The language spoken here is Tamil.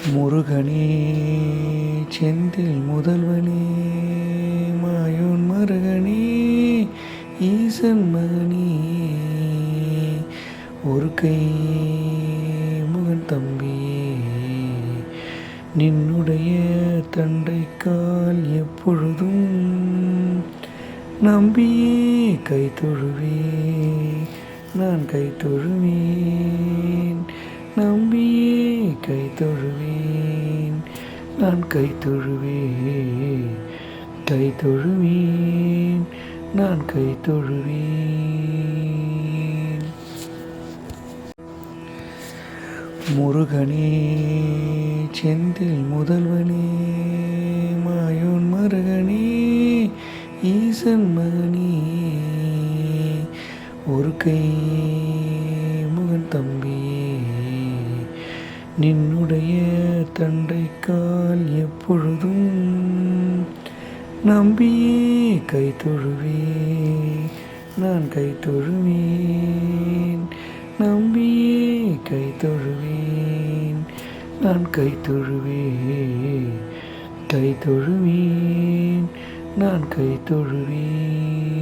முருகனே செந்தில் முதல்வனே மாயோன் மருகனே ஈசன் மகனே ஒரு கை முகன் தம்பியே நின்னுடைய தண்டைக்கால் எப்பொழுதும் நம்பியே கை தொழுவே நான் கை தொழுவேன் நம்பியே கை தொழுவேன் நான் கை தொழுவேன் கை தொழுவேன் நான் கை தொழுவேன். முருகனே செந்தில் முதல்வனே மாயோன் மருகனே ஈசன் மகனே ஒரு கை முகன் தம்பியே நின்னுடைய தண்டைக்கால் எப்பொழுதும் நம்பியே கை தொழுவே நான் கை தொழுவேன் நம்பியே கை தொழுவேன் நான் கை தொழுவேன் கை தொழுவேன் நான் கை தொழுவேன்.